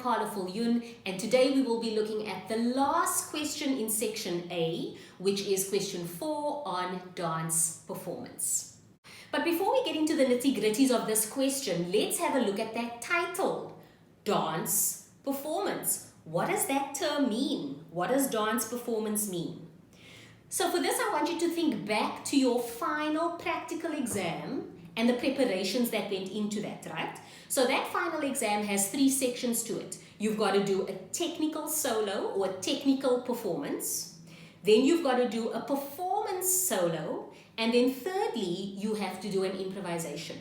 Carla Yun, and today we will be looking at the last question in section A, which is question 4 on dance performance. But before we get into the nitty-gritties of this question, let's have a look at that title, dance performance. What does that term mean? What does dance performance mean? So for this, I want you to think back to your final practical exam and the preparations that went into that, right? So that final exam has 3 sections to it. You've got to do a technical solo or a technical performance. Then you've got to do a performance solo. And then thirdly, you have to do an improvisation.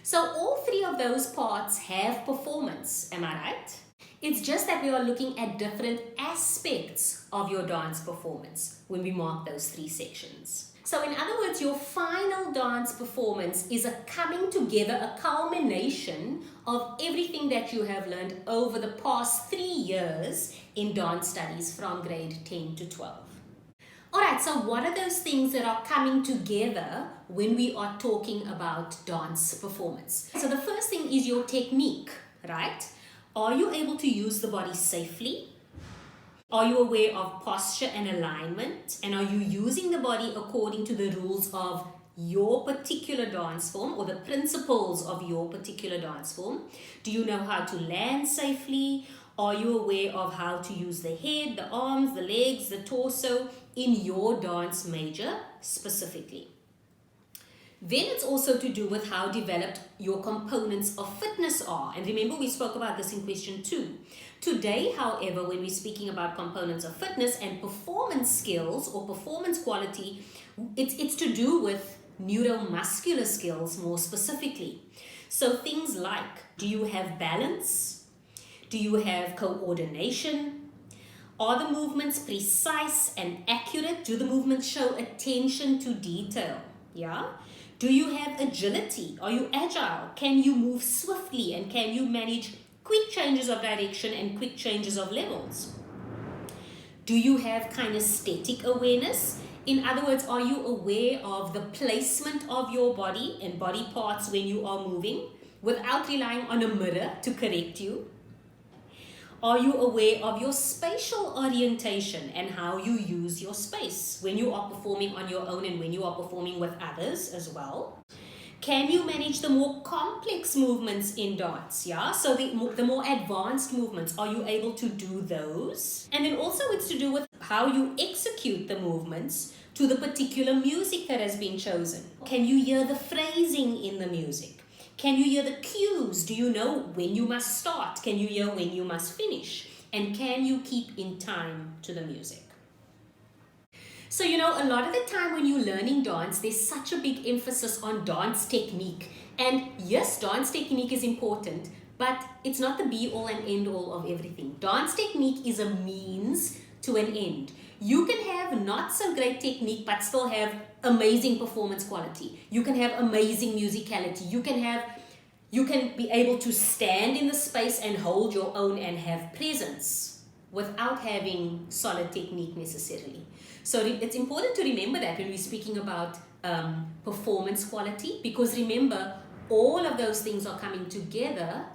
So all 3 of those parts have performance, am I right? It's just that we are looking at different aspects of your dance performance when we mark those 3 sections. So in other words, your final dance performance is a coming together, a culmination of everything that you have learned over the past 3 years in dance studies from grade 10 to 12. Alright, so what are those things that are coming together when we are talking about dance performance? So the first thing is your technique, right? Are you able to use the body safely? Are you aware of posture and alignment? And are you using the body according to the rules of your particular dance form or the principles of your particular dance form? Do you know how to land safely? Are you aware of how to use the head, the arms, the legs, the torso in your dance major specifically? Then it's also to do with how developed your components of fitness are. And remember, we spoke about this in question 2. Today, however, when we're speaking about components of fitness and performance skills or performance quality, it's to do with neuromuscular skills more specifically. So things like, do you have balance? Do you have coordination? Are the movements precise and accurate? Do the movements show attention to detail? Yeah. Do you have agility? Are you agile? Can you move swiftly and can you manage quick changes of direction and quick changes of levels? Do you have kinesthetic awareness? In other words, are you aware of the placement of your body and body parts when you are moving without relying on a mirror to correct you? Are you aware of your spatial orientation and how you use your space when you are performing on your own and when you are performing with others as well? Can you manage the more complex movements in dance? Yeah, so the more advanced movements, are you able to do those? And then also it's to do with how you execute the movements to the particular music that has been chosen. Can you hear the phrasing in the music? Can you hear the cues? Do you know when you must start? Can you hear when you must finish? And can you keep in time to the music? So, a lot of the time when you're learning dance, there's such a big emphasis on dance technique. And yes, dance technique is important, but it's not the be-all and end-all of everything. Dance technique is a means to an end. You can have not so great technique, but still have amazing performance quality. You can have amazing musicality. You can be able to stand in the space and hold your own and have presence without having solid technique necessarily. So it's important to remember that when we're speaking about performance quality, because remember, all of those things are coming together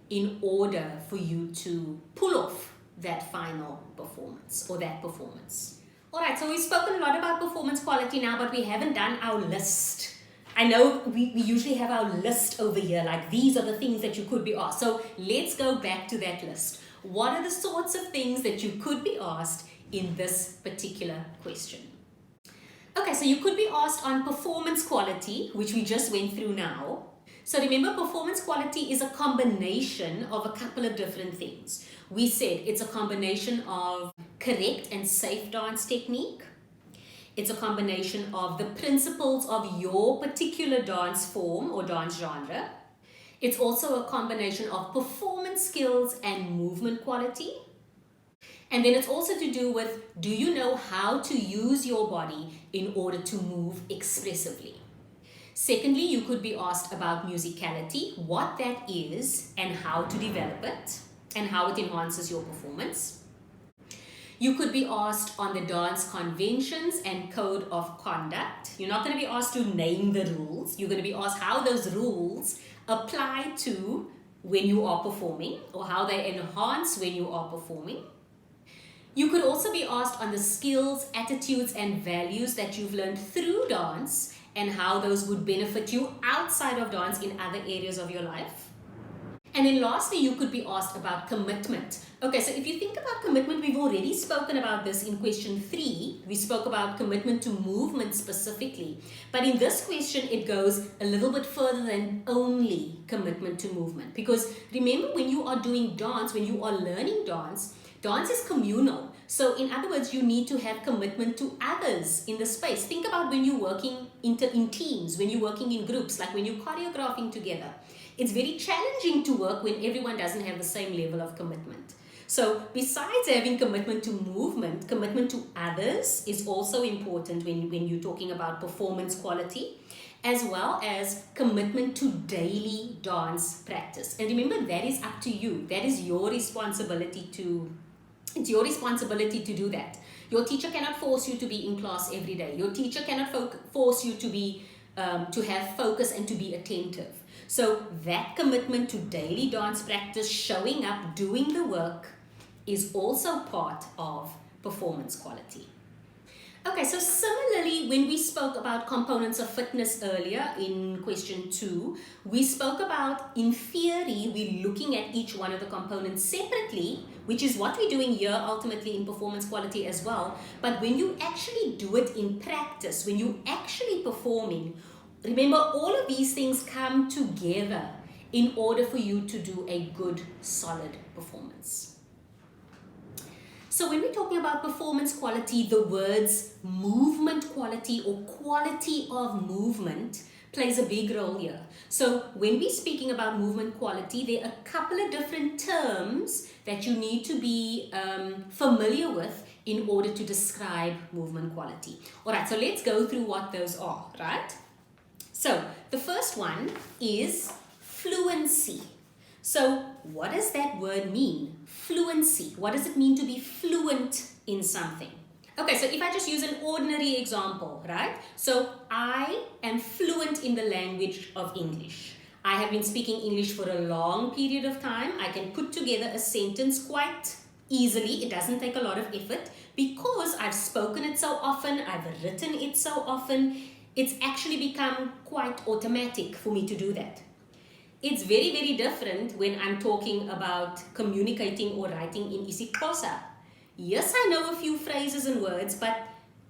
in order for you to pull off that final performance or that performance. Alright, so we've spoken a lot about performance quality now, but we haven't done our list. I know we usually have our list over here, like these are the things that you could be asked. So let's go back to that list. What are the sorts of things that you could be asked in this particular question? Okay, so you could be asked on performance quality, which we just went through now. So remember, performance quality is a combination of a couple of different things. We said it's a combination of correct and safe dance technique. It's a combination of the principles of your particular dance form or dance genre. It's also a combination of performance skills and movement quality. And then it's also to do with, do you know how to use your body in order to move expressively? Secondly, you could be asked about musicality, what that is and how to develop it and how it enhances your performance. You could be asked on the dance conventions and code of conduct. You're not going to be asked to name the rules. You're going to be asked how those rules apply to when you are performing, or how they enhance when you are performing. You could also be asked on the skills, attitudes, and values that you've learned through dance and how those would benefit you outside of dance in other areas of your life. And then lastly, you could be asked about commitment. Okay, so if you think about commitment, we've already spoken about this in question 3. We spoke about commitment to movement specifically. But in this question, it goes a little bit further than only commitment to movement. Because remember, when you are doing dance, when you are learning dance, dance is communal. So in other words, you need to have commitment to others in the space. Think about when you're working in teams, when you're working in groups, like when you're choreographing together. It's very challenging to work when everyone doesn't have the same level of commitment. So besides having commitment to movement, commitment to others is also important when you're talking about performance quality, as well as commitment to daily dance practice. And remember, that is up to you. That is your responsibility it's your responsibility to do that. Your teacher cannot force you to be in class every day. Your teacher cannot force you to have focus and to be attentive. So that commitment to daily dance practice, showing up, doing the work, is also part of performance quality. Okay, so similarly, when we spoke about components of fitness earlier in question 2, we spoke about, in theory, we're looking at each one of the components separately, which is what we're doing here ultimately in performance quality as well. But when you actually do it in practice, when you're actually performing, remember, all of these things come together in order for you to do a good, solid performance. So when we're talking about performance quality, the words movement quality or quality of movement plays a big role here. So when we're speaking about movement quality, there are a couple of different terms that you need to be familiar with in order to describe movement quality. All right, so let's go through what those are, right? So the first one is fluency. So what does that word mean? Fluency. What does it mean to be fluent in something? Okay, so if I just use an ordinary example, right? So I am fluent in the language of English. I have been speaking English for a long period of time. I can put together a sentence quite easily. It doesn't take a lot of effort because I've spoken it so often, I've written it so often. It's actually become quite automatic for me to do that. It's very, very different when I'm talking about communicating or writing in isiXhosa. Yes, I know a few phrases and words, but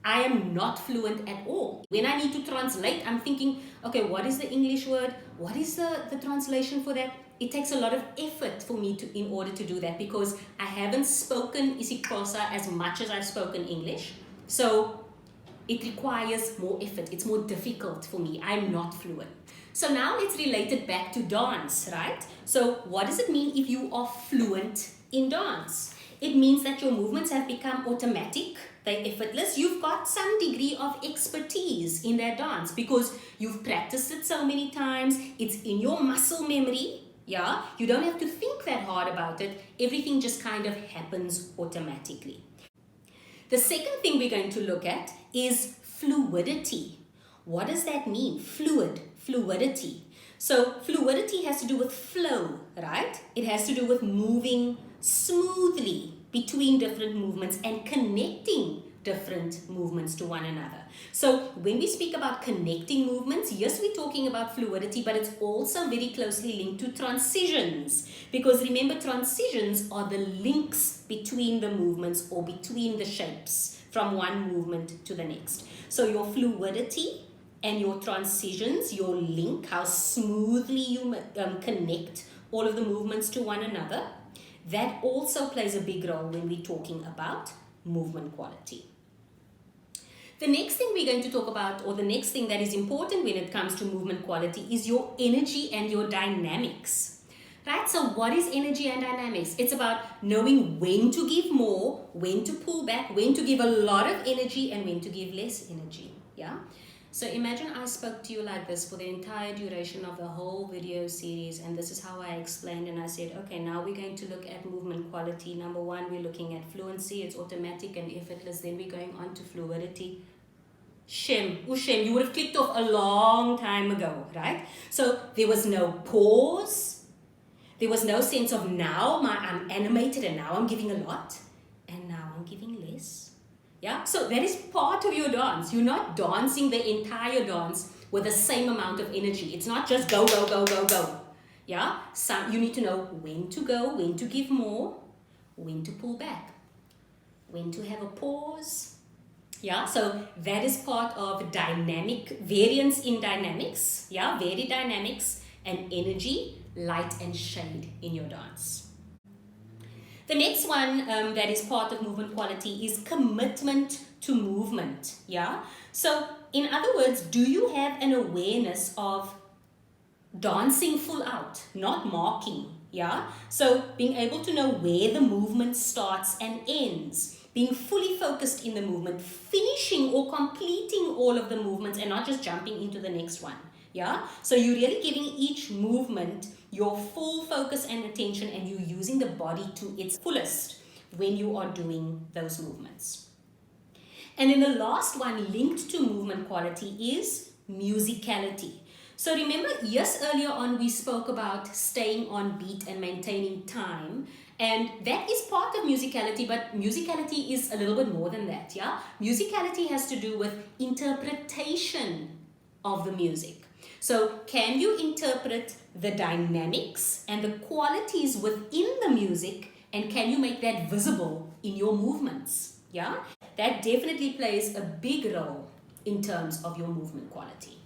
I am not fluent at all. When I need to translate, I'm thinking, okay, what is the English word? What is the translation for that? It takes a lot of effort for me in order to do that because I haven't spoken isiXhosa as much as I've spoken English. So it requires more effort. It's more difficult for me. I'm not fluent. So now let's relate it back to dance, right? So what does it mean if you are fluent in dance? It means that your movements have become automatic, they're effortless. You've got some degree of expertise in that dance because you've practiced it so many times. It's in your muscle memory, yeah? You don't have to think that hard about it. Everything just kind of happens automatically. The second thing we're going to look at is fluidity. What does that mean? Fluidity. So fluidity has to do with flow, right? It has to do with moving smoothly between different movements and connecting different movements to one another. So when we speak about connecting movements, yes, we're talking about fluidity, but it's also very closely linked to transitions. Because remember, transitions are the links between the movements or between the shapes from one movement to the next. So your fluidity and your transitions, your link, how smoothly you connect all of the movements to one another, that also plays a big role when we're talking about movement quality. The next thing we're going to talk about, or the next thing that is important when it comes to movement quality, is your energy and your dynamics. Right? So what is energy and dynamics? It's about knowing when to give more, when to pull back, when to give a lot of energy, and when to give less energy. Yeah? So imagine I spoke to you like this for the entire duration of the whole video series, and this is how I explained, and I said, okay, now we're going to look at movement quality. Number one, we're looking at fluency. It's automatic and effortless. Then we're going on to fluidity. Shem, you would have clicked off a long time ago, right? So there was no pause. There was no sense of now I'm animated and now I'm giving a lot and now I'm giving less. Yeah, so that is part of your dance. You're not dancing the entire dance with the same amount of energy. It's not just go, go, go, go, go. Yeah, so you need to know when to go, when to give more, when to pull back, when to have a pause. Yeah, so that is part of dynamic variance in dynamics. Yeah, varied dynamics and energy, light and shade in your dance. The next one that is part of movement quality is commitment to movement. Yeah, so in other words, do you have an awareness of dancing full out, not marking? Yeah, so being able to know where the movement starts and ends, being fully focused in the movement, finishing or completing all of the movements and not just jumping into the next one. Yeah, so you're really giving each movement your full focus and attention, and you're using the body to its fullest when you are doing those movements. And then the last one linked to movement quality is musicality. So remember, yes, earlier on we spoke about staying on beat and maintaining time, and that is part of musicality, but musicality is a little bit more than that. Yeah, musicality has to do with interpretation of the music. So can you interpret the dynamics and the qualities within the music, and can you make that visible in your movements? Yeah, that definitely plays a big role in terms of your movement quality.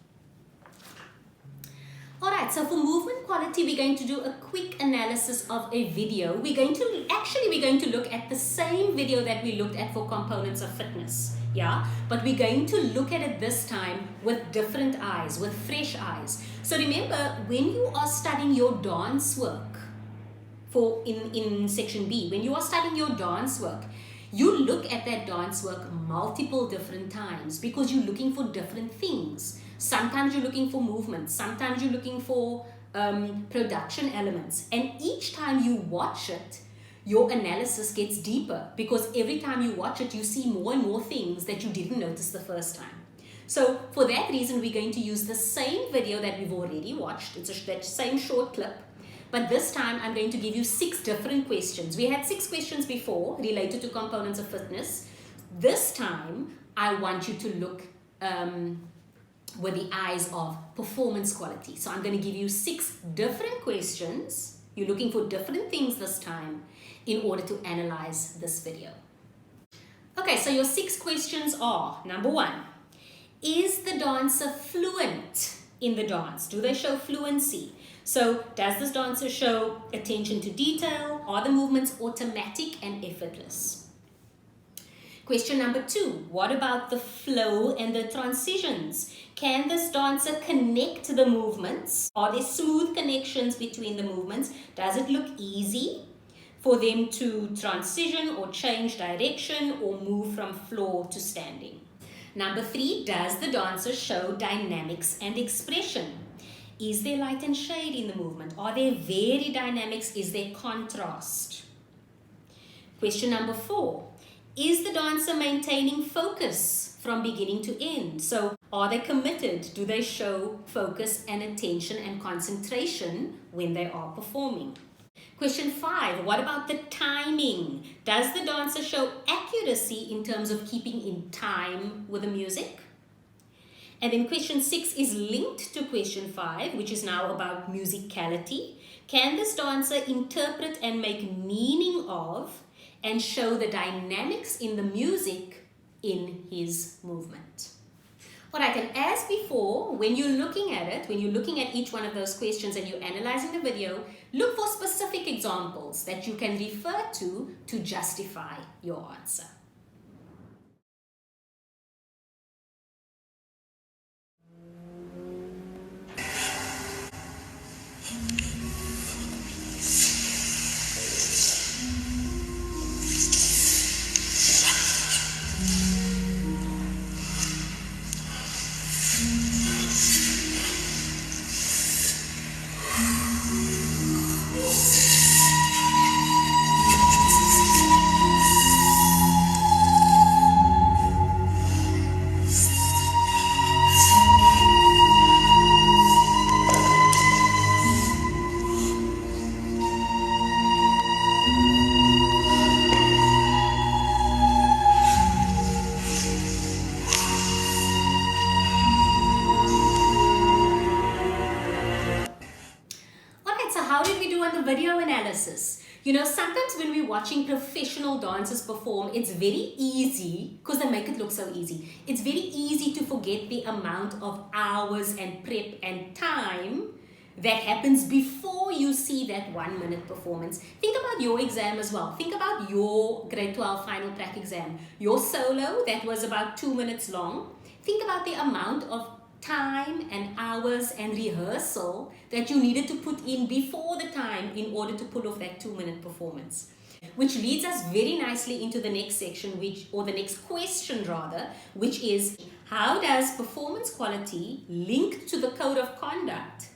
Alright, so for movement quality, we're going to do a quick analysis of a video. We're going to look at the same video that we looked at for components of fitness. Yeah, but we're going to look at it this time with different eyes, with fresh eyes. So remember, when you are studying your dance work in section B, when you are studying your dance work, you look at that dance work multiple different times because you're looking for different things. Sometimes you're looking for movement, sometimes you're looking for production elements, and each time you watch it, your analysis gets deeper because every time you watch it, you see more and more things that you didn't notice the first time. So for that reason, we're going to use the same video that we've already watched. It's that same short clip, but this time I'm going to give you 6 different questions. We had 6 questions before related to components of fitness. This time, I want you to look with the eyes of performance quality. So I'm going to give you 6 different questions. You're looking for different things this time in order to analyze this video. Okay, so your 6 questions are, number 1, is the dancer fluent in the dance? Do they show fluency? So does this dancer show attention to detail? Are the movements automatic and effortless? Question number 2, what about the flow and the transitions? Can this dancer connect the movements? Are there smooth connections between the movements? Does it look easy for them to transition or change direction or move from floor to standing? Number 3, does the dancer show dynamics and expression? Is there light and shade in the movement? Are there varied dynamics? Is there contrast? Question number 4, is the dancer maintaining focus from beginning to end? So are they committed? Do they show focus and attention and concentration when they are performing? Question 5, what about the timing? Does the dancer show accuracy in terms of keeping in time with the music? And then question 6 is linked to question 5, which is now about musicality. Can this dancer interpret and make meaning of and show the dynamics in the music in his movement? Alright, and as before, when you're looking at it, when you're looking at each one of those questions and you're analyzing the video, look for specific examples that you can refer to justify your answer. watching professional dancers perform, it's very easy, because they make it look so easy, it's very easy to forget the amount of hours and prep and time that happens before you see that 1 minute performance. Think about your exam as well. Think about your grade 12 final prac exam. Your solo that was about 2 minutes long. Think about the amount of time and hours and rehearsal that you needed to put in before the time in order to pull off that 2 minute performance. Which leads us very nicely into the next section, or the next question rather, which is, how does performance quality link to the code of conduct?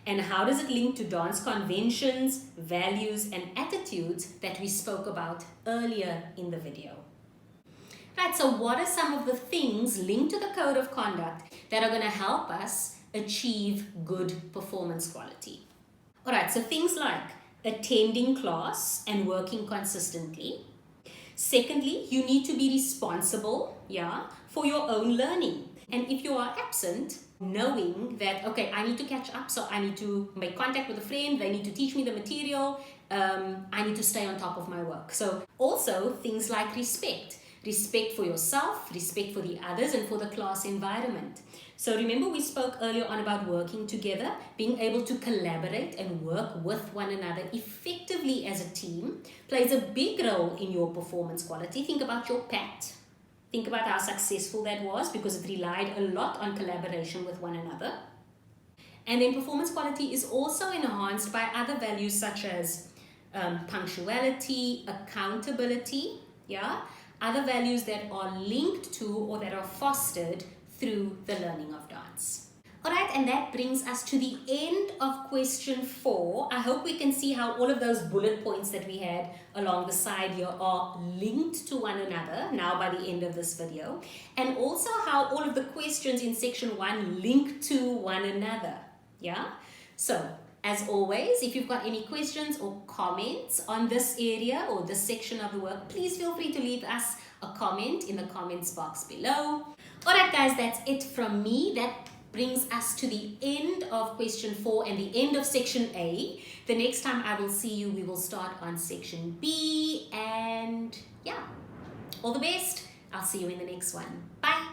And how does it link to dance conventions, values, and attitudes that we spoke about earlier in the video? Right, so what are some of the things linked to the code of conduct that are going to help us achieve good performance quality? All right, so things like attending class and working consistently. Secondly, you need to be responsible, for your own learning. And if you are absent, knowing that, okay, I need to catch up, so I need to make contact with a friend, they need to teach me the material, I need to stay on top of my work. So also things like respect. Respect for yourself, respect for the others, and for the class environment. So remember, we spoke earlier on about working together, being able to collaborate and work with one another effectively as a team plays a big role in your performance quality. Think about your PAT. Think about how successful that was, because it relied a lot on collaboration with one another. And then performance quality is also enhanced by other values such as punctuality, accountability, other values that are linked to or that are fostered through the learning of dance. Alright, and that brings us to the end of question 4. I hope we can see how all of those bullet points that we had along the side here are linked to one another now by the end of this video, and also how all of the questions in section 1 link to one another. So as always, if you've got any questions or comments on this area or this section of the work, please feel free to leave us a comment in the comments box below. Alright guys, that's it from me. That brings us to the end of question 4 and the end of section A. The next time I will see you, we will start on section B, and all the best. I'll see you in the next one. Bye.